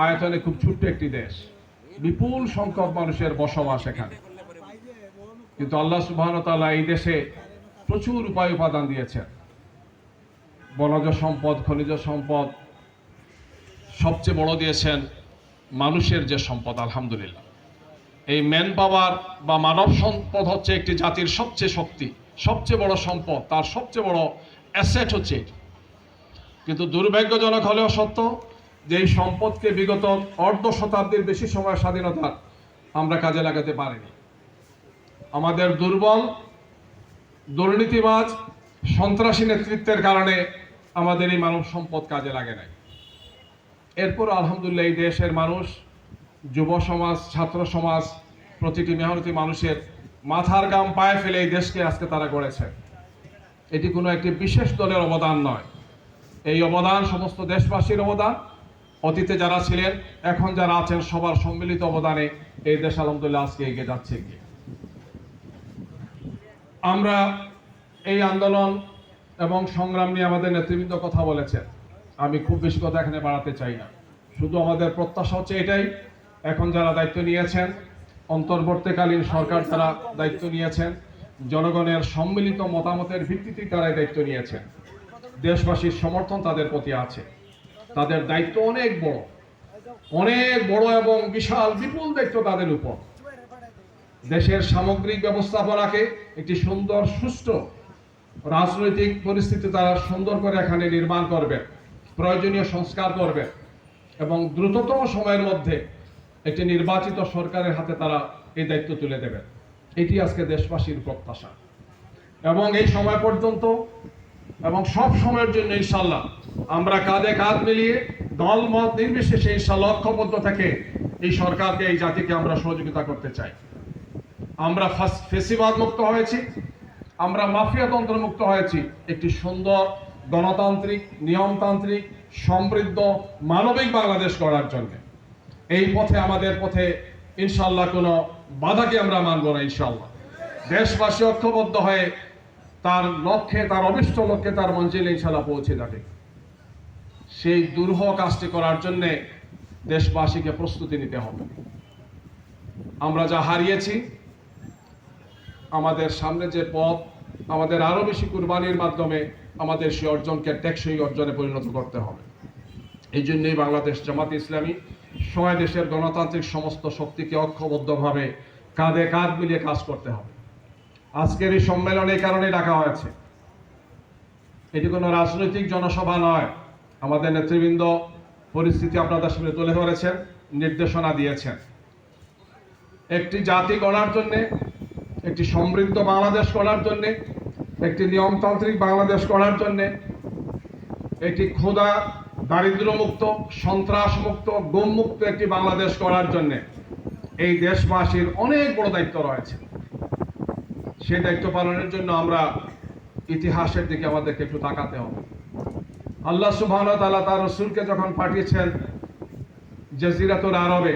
আয়তনে খুব ছোট্ট একটি দেশ, বিপুল সংখ্যক মানুষের বসবাস এখানে, কিন্তু আল্লাহ সুবহানাহু ওয়া তাআলা এই দেশে প্রচুর উপাদান দিয়েছেন। বনজ সম্পদ, খনিজ সম্পদ, সবচেয়ে বড় দিয়েছেন মানুষের যে সম্পদ। আলহামদুলিল্লাহ, এই ম্যান পাওয়ার বা মানব সম্পদ হচ্ছে একটি জাতির সবচেয়ে শক্তি, সবচেয়ে বড় সম্পদ, তার সবচেয়ে বড় অ্যাসেট হচ্ছে এটি। কিন্তু দুর্ভাগ্যজনক হলেও সত্য যে এই সম্পদকে বিগত অর্ধ শতাব্দীর বেশি সময় স্বাধীনতা আমরা কাজে লাগাতে পারিনি। আমাদের দুর্বল, দুর্নীতিবাজ, সন্ত্রাসী নেতৃত্বের কারণে আমাদের এই মানব সম্পদ কাজে লাগে নাই। এরপর আলহামদুলিল্লাহ এই দেশের মানুষ, যুব সমাজ, ছাত্র সমাজ, প্রতিটি মেহনতি মানুষের মাথার ঘাম পায়ে ফেলে এই দেশকে আজকে তারা গড়েছে। এটি কোনো একটি বিশেষ দলের অবদান নয়, এই অবদান সমস্ত দেশবাসীর অবদান। অতীতে যারা ছিলেন, এখন যারা আছেন, সবার সম্মিলিত অবদানে এই দেশ আলহামদুলিল্লাহ আজকে এগিয়ে যাচ্ছে। আমরা এই আন্দোলন এবং সংগ্রাম নিয়ে আমাদের নেতৃবৃন্দ কথা বলেছেন, আমি খুব বেশি কথা এখানে বাড়াতে চাই না। শুধু আমাদের প্রত্যাশা হচ্ছে এটাই, এখন যারা দায়িত্ব নিয়েছেন, অন্তর্বর্তীকালীন সরকার যারা দায়িত্ব নিয়েছেন, জনগণের সম্মিলিত মতামতের ভিত্তিতে তারা দায়িত্ব নিয়েছেন। দেশবাসীর সমর্থন তাদের প্রতি আছে। তাদের দায়িত্ব অনেক বড়, অনেক বড় এবং বিশাল বিপুল দায়িত্ব তাদের উপর। দেশের সামগ্রিক ব্যবস্থাপনাকে একটি সুন্দর, সুষ্ঠু রাজনৈতিক পরিস্থিতি তারা সুন্দর করে এখানে নির্মাণ করবে, প্রয়োজনীয় সংস্কার করবে এবং দ্রুততম সময়ের মধ্যে একটি নির্বাচিত সরকারের হাতে তারা এই দায়িত্ব তুলে দেবেন। এটি আজকে দেশবাসীর প্রত্যাশা। এবং এই সময় পর্যন্ত এবং সব সময়ের জন্য ইনশাল্লাহ আমরা কাঁধে কাঁধ মিলিয়ে দল মত নির্বিশেষে ইনশাল্লাহ ঐক্যবদ্ধ থেকে এই সরকারকে, এই জাতিকে আমরা সহযোগিতা করতে চাই। আমরা ফেসিবাদ মুক্ত হয়েছি, আমরা মাফিয়াতন্ত্র মুক্ত হয়েছি একটি সুন্দর গণতান্ত্রিক, নিয়মতান্ত্রিক, সমৃদ্ধ, মানবিক বাংলাদেশ গড়ার জন্য। এই পথে, আমাদের পথে ইনশাল্লাহ কোনো বাধাকে আমরা মানব না। ইনশাল্লাহ দেশবাসী ঐক্যবদ্ধ হয়ে তার লক্ষ্যে, তার অভিষ্ট লক্ষ্যে, তার মঞ্জিলে ইনশাল্লাহ পৌঁছে যাবে। সেই দুরূহ কাজটি করার জন্য দেশবাসীকে প্রস্তুতি নিতে হবে। আমরা যা হারিয়েছি, আমাদের সামনে যে পথ, আমাদের আরো বেশি কুরবানির মাধ্যমে আমাদের সেই অর্জনকে টেকসই অর্জনে পরিণত করতে হবে। এই জন্যই বাংলাদেশ জামাত ইসলামী সবাই দেশের গণতান্ত্রিক সমস্ত শক্তিকে ঐক্যবদ্ধভাবে কাঁধে কাঁধ মিলিয়ে কাজ করতে হবে। আজকের এই সম্মেলন এই কারণে ডাকা হয়েছে, এটি কোনো রাজনৈতিক জনসভা নয়। আমাদের নেতৃবৃন্দ পরিস্থিতি আপনাদের সামনে তুলে ধরেছেন, নির্দেশনা দিয়েছেন। একটি জাতি গড়ার জন্যে, একটি সমৃদ্ধ বাংলাদেশ গড়ার জন্যে, একটি নিয়মতান্ত্রিক বাংলাদেশ গড়ার জন্যে, একটি ক্ষুধা, দারিদ্র্যমুক্ত, সন্ত্রাসমুক্ত, গুমমুক্ত একটি বাংলাদেশ গড়ার জন্যে এই দেশবাসীর অনেক বড় দায়িত্ব রয়েছে। সেই দায়িত্ব পালনের জন্য আমরা ইতিহাসের দিকে আমাদেরকে একটু তাকাতে হবে। আল্লাহ সুবহানাহু ওয়া তাআলা তার রাসূলকে যখন পাঠিয়েছেন জাজিরাতুল আরবে,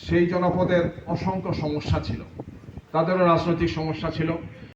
সেই জনপদের অসংখ্য সমস্যা ছিল, তাদেরও রাজনৈতিক সমস্যা ছিল,